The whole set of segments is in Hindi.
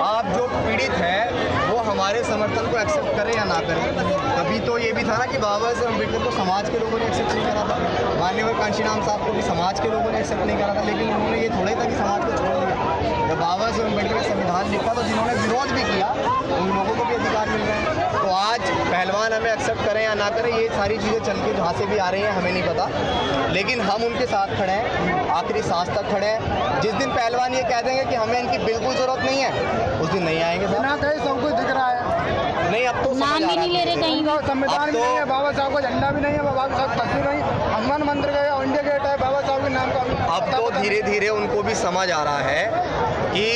आप जो पीड़ित है वो हमारे समर्थन को एक्सेप्ट करें या ना करें। अभी तो ये भी था ना कि बाबा साहब अम्बेडकर को समाज के लोगों ने एक्सेप्ट नहीं करा था, माननीय कांशीराम साहब को भी समाज के लोगों ने एक्सेप्ट नहीं करा था, लेकिन उन्होंने ये थोड़ा ही था कि समाज को छोड़ दिया। जब बाबा साहब अम्बेडकर का संविधान लिखा तो जिन्होंने विरोध भी किया उन लोगों को भी अधिकार मिल रहे हैं। तो आज पहलवान हमें एक्सेप्ट करें या ना करें, ये सारी चीज़ें चल के जहाँ से भी आ रही हैं हमें नहीं पता, लेकिन हम उनके साथ खड़े हैं, आखिरी सांस तक खड़े हैं। जिस दिन पहलवान ये कह देंगे कि हमें इनकी बिल्कुल ज़रूरत नहीं है, उस दिन नहीं आएंगे सर। ना कहीं सब कुछ दिख रहा है, नहीं अब तो नाम भी नहीं ले रहे कहीं का, संविधान भी नहीं है, बाबा साहब का झंडा भी नहीं है, बाबा साहब तस्वीर नहीं, हनुमान मंदिर का इंडिया गेट है, बाबा साहब के नाम का। अब तो धीरे धीरे उनको भी समझ आ रहा है कि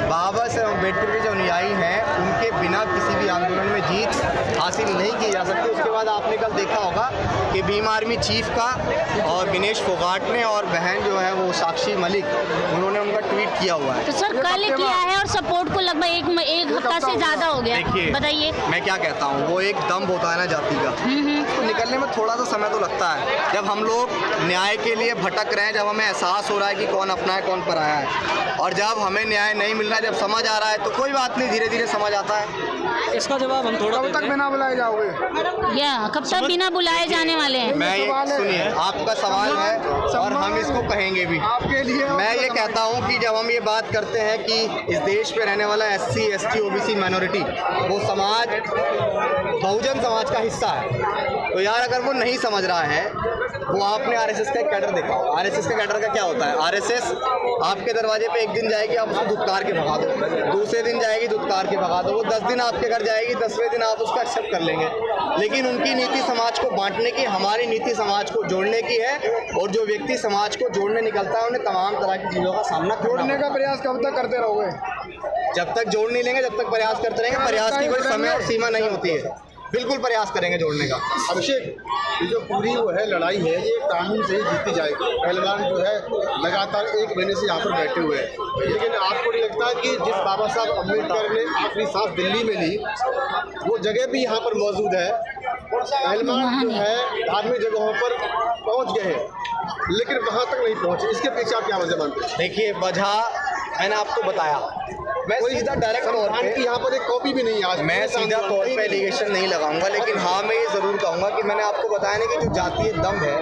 बाबा साहब अम्बेडकर के जो अनुयायी हैं उनके बिना किसी भी आंदोलन में जीत हासिल नहीं की जा सकती। उसके बाद आपने कल देखा होगा कि भीम आर्मी चीफ का और विनेश फोगाट ने और बहन जो है वो साक्षी मलिक, उन्होंने उनका ट्वीट किया हुआ है। तो सर कल किया है और सपोर्ट को लगभग एक हफ्ता से ज़्यादा हो गया। देखिए बताइए, मैं क्या कहता हूँ, वो एक दम होता है ना जाति का, तो निकलने में थोड़ा सा समय तो लगता है। जब हम लोग न्याय के लिए भटक रहे हैं, जब हमें एहसास हो रहा है कि कौन अपना है कौन पराया है, और जब हमें न्याय नहीं मिल रहा है, जब समझ आ रहा है, तो कोई बात नहीं, धीरे धीरे समझ आता है। इसका जवाब हम थोड़ा कब तक बिना बुलाए जाओगे? कब तक बिना बुलाए जाने वाले हैं? मैं ये सुनिए, आपका सवाल है और हम इसको कहेंगे भी आपके लिए। मैं ये कहता हूँ कि जब हम ये बात करते हैं कि इस देश पे रहने वाला SC ST OBC माइनॉरिटी वो समाज बहुजन समाज का हिस्सा है, तो यार अगर वो नहीं समझ रहा है, वो आपने RSS का एक कैडर देखा, RSS का कैडर का क्या होता है, RSS आपके दरवाजे पे एक दिन जाएगी, आप उसको धुतकार के भगा दो, दूसरे दिन जाएगी धुतकार के भगा दो, वो 10 दिन आपके घर जाएगी, 10वें दिन आप उसको एक्सेप्ट कर लेंगे। लेकिन उनकी नीति समाज को बांटने की, हमारी नीति समाज को जोड़ने की है, और जो व्यक्ति समाज को जोड़ने निकलता है उन्हें तमाम तरह की चीज़ों का सामना जोड़ने का प्रयास कब तक करते रहोगे? जब तक जोड़ नहीं लेंगे जब तक प्रयास करते रहेंगे। प्रयास की कोई समय और सीमा नहीं होती है, बिल्कुल प्रयास करेंगे जोड़ने का। अभिषेक, ये जो पूरी वो है लड़ाई है, ये कानून से ही जीती जाएगी। पहलवान जो है लगातार 1 महीने से यहाँ पर बैठे हुए हैं, लेकिन आपको नहीं लगता कि जिस बाबा साहब अम्बेडकर ने आखिरी सांस दिल्ली में ली, वो जगह भी यहाँ पर मौजूद है? पहलवान जो है धार्मिक जगहों पर पहुँच गए हैं, लेकिन वहाँ तक नहीं पहुँचे, इसके पीछे आप क्या वजह मानते हैं? देखिए वजह मैंने आपको बताया, मैं सीधा डायरेक्ट तौर पे की यहाँ पर एक कॉपी भी नहीं आज, मैं सीधा तौर पे एलिगेशन नहीं लगाऊंगा, लेकिन हाँ मैं ये ज़रूर कहूँगा कि मैंने आपको बताया ना कि जो जातीय दम है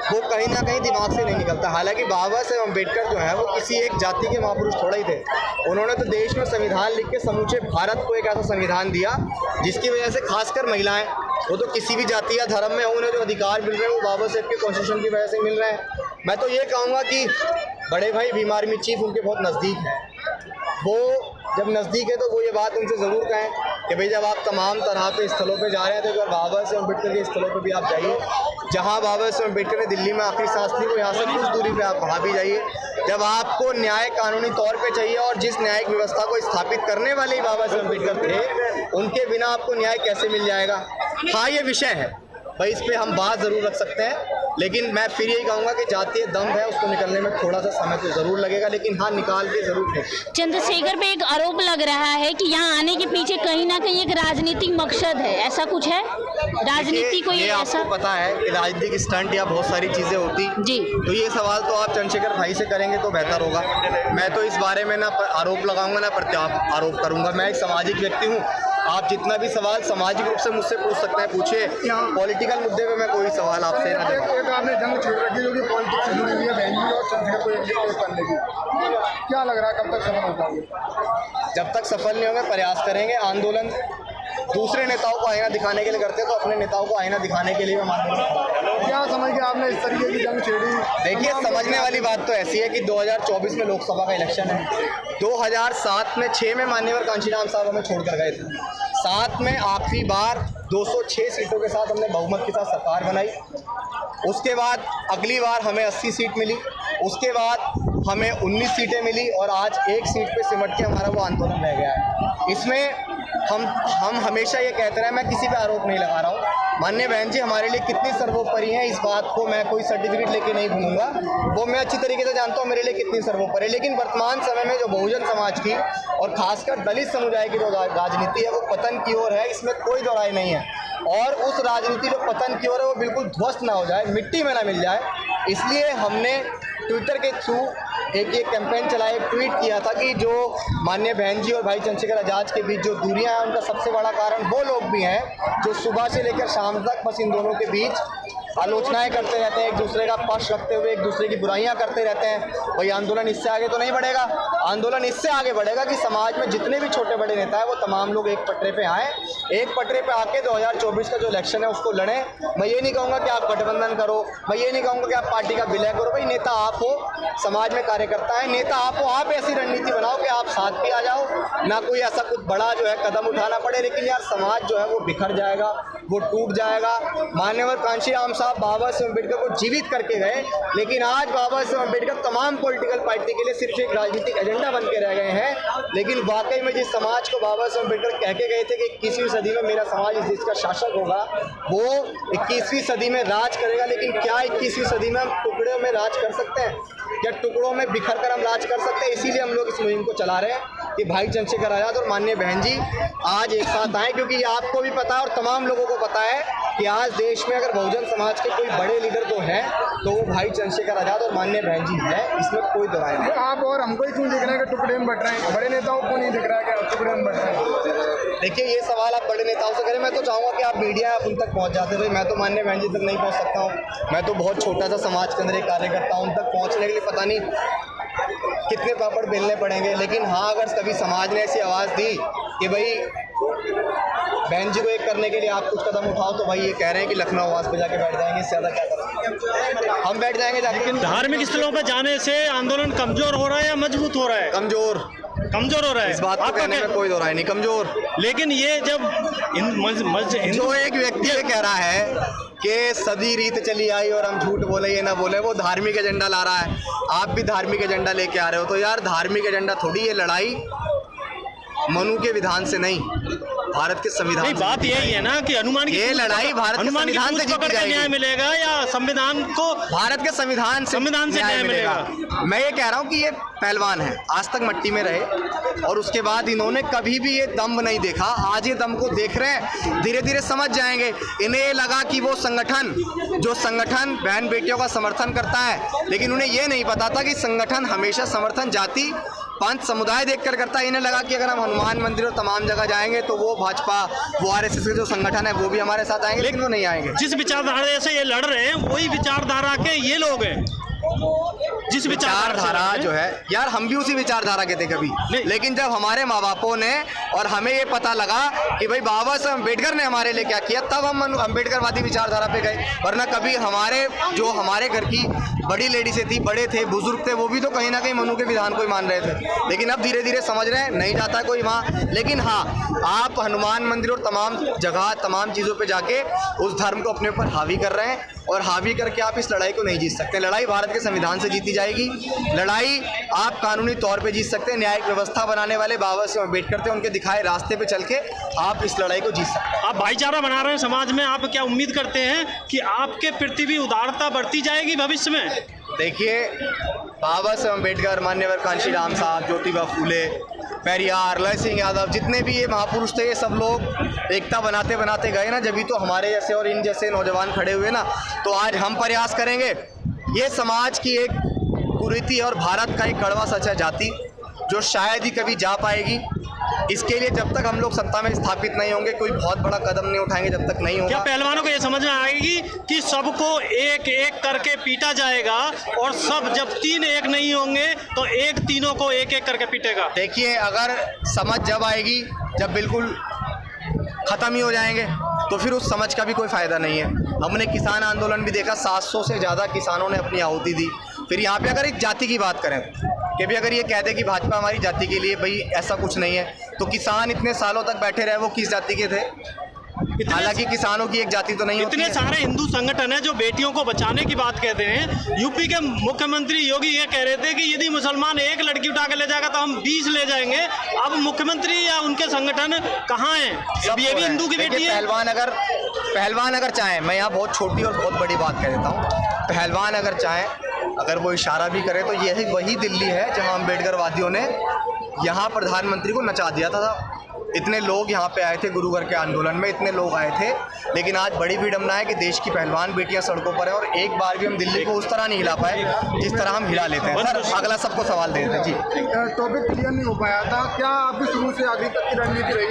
वो कहीं ना कहीं दिमाग से नहीं निकलता। हालांकि बाबा साहब अम्बेडकर जो है वो किसी एक जाति के महापुरुष थोड़ा ही थे, उन्होंने तो देश में संविधान लिख के समूचे भारत को एक ऐसा संविधान दिया जिसकी वजह से खासकर महिलाएँ, वो तो किसी भी जाति या धर्म में उन्हें जो अधिकार मिल रहे हैं वो बाबा साहब के कॉन्स्टिट्यूशन की वजह से मिल रहे हैं। मैं तो ये कहूँगा कि बड़े भाई भीम आर्मी चीफ उनके बहुत नज़दीक हैं, वो जब नज़दीक है तो वो ये बात उनसे ज़रूर कहें कि भाई जब आप तमाम तरह पे स्थलों पे जा रहे हैं तो अगर बाबा साहब अम्बेडकर के स्थलों पे भी आप जाइए, जहाँ बाबा साहब अम्बेडकर ने दिल्ली में आखिरी सांस ली वो यहाँ से कुछ दूरी पे आप वहाँ भी जाइए। जब आपको न्याय कानूनी तौर पे चाहिए, और जिस न्यायिक व्यवस्था को स्थापित करने वाले ही बाबा साहब अम्बेडकर थे, उनके बिना आपको न्याय कैसे मिल जाएगा? हाँ ये विषय है भाई, इस पर हम बात ज़रूर रख सकते हैं, लेकिन मैं फिर यही कहूँगा कि जातीय दम है उसको निकलने में थोड़ा सा समय तो ज़रूर लगेगा, लेकिन हाँ निकाल के ज़रूर फेंकें। चंद्रशेखर पे एक आरोप लग रहा है कि यहाँ आने के पीछे कहीं ना कहीं एक राजनीतिक मकसद है, ऐसा कुछ है? राजनीति कोई ये ऐसा? आपको पता है कि राजनीतिक स्टंट या बहुत सारी चीज़ें होती जी, तो ये सवाल तो आप चंद्रशेखर भाई से करेंगे तो बेहतर होगा। मैं तो इस बारे में ना आरोप लगाऊंगा ना प्रत्यारोप करूंगा। मैं एक सामाजिक व्यक्ति हूँ, आप जितना भी सवाल सामाजिक रूप से मुझसे पूछ सकते हैं पूछिए, पॉलिटिकल मुद्दे पे मैं कोई सवाल आपसे ना एक आपने जंग छेड़ रखी जो कि पॉलिटिक्स से जुड़ी हुई है, बहन जी और चंद्रशेखर को एक करने की, क्या लग रहा है कब तक सफल हो पाओगे? जब तक सफल नहीं होंगे प्रयास करेंगे। आंदोलन दूसरे नेताओं को आईना दिखाने के लिए करते हैं, तो अपने नेताओं को आईना दिखाने के लिए हम आंदोलन। क्या समझ के आपने इस तरीके की जंग छेड़ी? देखिए समझने वाली बात तो ऐसी है कि 2024 में लोकसभा का इलेक्शन है, 2007 में 6 में माननीय कांशीराम साहब हमें छोड़कर गए थे, 7 में आखिरी बार 206 सीटों के साथ हमने बहुमत के साथ सरकार बनाई, उसके बाद अगली बार हमें 80 सीट मिली, उसके बाद हमें 19 सीटें मिली, और आज 1 सीट पे सिमट के हमारा वो आंदोलन रह गया है। इसमें हम हमेशा ये कहते रहे, मैं किसी पे आरोप नहीं लगा रहा हूँ, माननीय बहन जी हमारे लिए कितनी सर्वोपरि हैं, इस बात को मैं कोई सर्टिफिकेट लेके नहीं घूमूंगा, वो मैं अच्छी तरीके से जानता हूँ मेरे लिए कितनी सर्वोपरि है। लेकिन वर्तमान समय में जो बहुजन समाज की और खासकर दलित समुदाय की जो राजनीति है वो पतन की ओर है, इसमें कोई दो राय नहीं है, और उस राजनीति जो पतन की ओर है वो बिल्कुल ध्वस्त ना हो जाए, मिट्टी में ना मिल जाए, इसलिए हमने ट्विटर के थ्रू एक ये कैंपेन चलाया, एक ट्वीट किया था कि जो माननीय बहन जी और भाई चंद्रशेखर आज़ाद के बीच जो दूरियां हैं, उनका सबसे बड़ा कारण वो लोग भी हैं जो सुबह से लेकर शाम तक बस इन दोनों के बीच आलोचनाएं करते रहते हैं, एक दूसरे का पक्ष रखते हुए एक दूसरे की बुराइयां करते रहते हैं। भाई आंदोलन इससे आगे तो नहीं बढ़ेगा। आंदोलन इससे आगे बढ़ेगा कि समाज में जितने भी छोटे बड़े नेता हैं वो तमाम लोग एक पटरे पे आएँ, एक पटरे पे आके 2024 का जो इलेक्शन है उसको लड़ें। मैं ये नहीं कहूँगा कि आप गठबंधन करो, मैं ये नहीं कहूँगा कि आप पार्टी का विलय करो। भाई नेता आप हो, समाज में कार्यकर्ता है, नेता आप हो, आप ऐसी रणनीति बनाओ कि आप साथ भी आ जाओ, ना कोई ऐसा कुछ बड़ा जो है कदम उठाना पड़े। लेकिन यार समाज जो है वो बिखर जाएगा, वो टूट जाएगा। मान्यवर कांशीराम साहब बाबा साहेब अम्बेडकर को जीवित करके गए, लेकिन आज बाबा साहेब अम्बेडकर तमाम पॉलिटिकल पार्टी के लिए सिर्फ एक राजनीतिक एजेंडा बन के रह गए हैं। लेकिन वाकई में जिस समाज को बाबा साहेब अम्बेडकर कह के गए थे कि 21वीं सदी में मेरा समाज इस देश का शासक होगा, वो 21वीं सदी में राज करेगा। लेकिन क्या 21वीं सदी में हम टुकड़ों में राज कर सकते हैं? क्या टुकड़ों में बिखर कर हम राज कर सकते हैं? इसीलिए हम लोग इस मुहिम को चला रहे हैं कि भाई चंद्रशेखर आज़ाद और माननीय बहन जी आज एक साथ आए, क्योंकि ये आपको भी पता है और तमाम लोगों को पता है कि आज देश में अगर बहुजन समाज के कोई बड़े लीडर तो हैं तो वो भाई चंद्रशेखर आज़ाद और माननीय बहन जी है, इसमें कोई दो राय नहीं। आप और हमको ही क्यों दिख रहा है कि टुकड़े में बट रहे हैं? बड़े नेताओं को नहीं दिख रहा है कि टुकड़े में बट रहे हैं? देखिए ये सवाल आप बड़े नेताओं से करें, मैं तो चाहूँगा कि आप मीडिया आप उन तक पहुँच जाते। भाई मैं तो माननीय बहन जी तक नहीं पहुँच सकता हूँ, मैं तो बहुत छोटा सा समाज के अंदर एक कार्यकर्ता हूँ। उन तक पहुँचने के लिए पता नहीं कितने पापड़ बेलने पड़ेंगे। लेकिन हाँ, अगर कभी समाज ने ऐसी आवाज़ दी कि भाई बहन जी को एक करने के लिए आप कुछ कदम उठाओ, तो भाई ये कह रहे हैं कि लखनऊ आवाज़ पे जाके बैठ जाएंगे, इससे ज़्यादा क्या करेंगे? हम बैठ जाएंगे जाके। लेकिन धार्मिक स्थलों पर जाने से आंदोलन कमजोर हो रहा है या मजबूत हो रहा है? कमजोर हो रहा है। इस बात को कहने में कोई दो राय नहीं, कमजोर। लेकिन ये जब जो एक व्यक्ति ये कह रहा है कि सदी रीत चली आई और हम झूठ बोले, ये ना बोले, वो धार्मिक एजेंडा ला रहा है। आप भी धार्मिक एजेंडा लेके आ रहे हो, तो यार धार्मिक एजेंडा थोड़ी, ये लड़ाई मनु के विधान से नहीं, भारत के संविधान नहीं, बात यही है ना कि हनुमान की ये लड़ाई भारत के संविधान से जीती जाएगी। न्याय मिलेगा या संविधान को, भारत के संविधान से न्याय मिलेगा। मैं ये कह रहा हूँ कि ये पहलवान है, आज तक मट्टी में रहे और उसके बाद इन्होंने कभी भी ये दम नहीं देखा। आज ये दम को देख रहे हैं, धीरे धीरे समझ जाएंगे। इन्हें ये लगा कि वो संगठन, जो संगठन बहन बेटियों का समर्थन करता है, लेकिन उन्हें ये नहीं पता था कि संगठन हमेशा समर्थन जाति पंथ समुदाय देखकर करता है। इन्हें लगा कि अगर हम हनुमान मंदिर और तमाम जगह जाएंगे तो वो भाजपा, वो आरएसएस के जो संगठन है वो भी हमारे साथ आएंगे, लेकिन वो नहीं आएंगे। जिस विचारधारा से ये लड़ रहे हैं वही विचारधारा के ये लोग हैं। जिस विचारधारा जो है यार, हम भी उसी विचारधारा के थे कभी, लेकिन जब हमारे माँ बापों ने और हमें ये पता लगा कि भाई बाबा साहब अम्बेडकर ने हमारे लिए क्या किया, तब हम अम्बेडकरवादी विचारधारा पे गए। वरना कभी हमारे जो हमारे घर की बड़ी लेडी से थी, बड़े थे, बुजुर्ग थे, वो भी तो कहीं ना कहीं मनु के विधान को ही मान रहे थे। लेकिन अब धीरे धीरे समझ रहे हैं, नहीं जाता है कोई वहाँ। लेकिन हाँ, आप हनुमान मंदिर और तमाम जगह तमाम चीज़ों पे जाके उस धर्म को अपने ऊपर हावी कर रहे हैं, और हावी करके आप इस लड़ाई को नहीं जीत सकते। लड़ाई भारत के संविधान से जीती जाएगी, लड़ाई आप कानूनी तौर पे जीत सकते हैं। न्यायिक व्यवस्था बनाने वाले बाबा साहब अम्बेडकर थे, उनके दिखाए रास्ते पे चल के आप इस लड़ाई को जीत सकते हैं। आप भाईचारा बना रहे हैं समाज में, आप क्या उम्मीद करते हैं कि आपके प्रति भी उदारता बढ़ती जाएगी भविष्य में? देखिए, बाबा साहब अम्बेडकर, मान्यवर कांशीराम साहब, ज्योतिबा फूले, पेरियार, लय सिंह यादव, जितने भी ये महापुरुष थे, ये सब लोग एकता बनाते बनाते गए ना, जब भी तो हमारे जैसे और इन जैसे नौजवान खड़े हुए ना। तो आज हम प्रयास करेंगे, ये समाज की एक कुरीति और भारत का एक कड़वा सच है जाति, जो शायद ही कभी जा पाएगी। इसके लिए जब तक हम लोग सत्ता में स्थापित नहीं होंगे, कोई बहुत बड़ा कदम नहीं उठाएंगे जब तक नहीं होगा। क्या पहलवानों को ये समझ में आएगी कि सबको एक एक करके पीटा जाएगा, और सब जब तीन एक नहीं होंगे तो एक तीनों को एक एक करके पीटेगा? देखिए, अगर समझ जब आएगी, जब बिल्कुल ख़त्म ही हो जाएंगे, तो फिर उस समझ का भी कोई फ़ायदा नहीं है। हमने किसान आंदोलन भी देखा, 700 से ज़्यादा किसानों ने अपनी आहुति दी। फिर यहाँ पे अगर एक जाति की बात करें कि भी अगर ये कह दे कि भाजपा हमारी जाति के लिए, भाई ऐसा कुछ नहीं है, तो किसान इतने सालों तक बैठे रहे, वो किस जाति के थे? हालांकि किसानों की एक जाति तो नहीं होती है। इतने सारे हिंदू संगठन हैं जो बेटियों को बचाने की बात कहते हैं। यूपी के मुख्यमंत्री योगी ये कह रहे थे कि यदि मुसलमान एक लड़की उठा के ले जाएगा तो हम 20 ले जाएंगे। अब मुख्यमंत्री या उनके संगठन कहाँ हैं? ये भी हिंदू की बेटी है। पहलवान अगर चाहें, मैं यहाँ बहुत छोटी और बहुत बड़ी बात कह देता हूँ, पहलवान अगर चाहें, अगर वो इशारा भी करे, तो यही वही दिल्ली है जहाँ अम्बेडकरवादियों ने यहाँ प्रधानमंत्री को नचा दिया था इतने लोग यहाँ पे आए थे गुरुघर के आंदोलन में, इतने लोग आए थे, लेकिन आज बड़ी विडम्बना है कि देश की पहलवान बेटियां सड़कों पर हैं और एक बार भी हम दिल्ली को उस तरह नहीं हिला पाए जिस तरह हम हिला लेते हैं। सर अगला सबको सवाल दे देते हैं जी। टॉपिक क्लियर नहीं हो पाया था, क्या आपकी शुरू से अभी तक की रणनीति रही?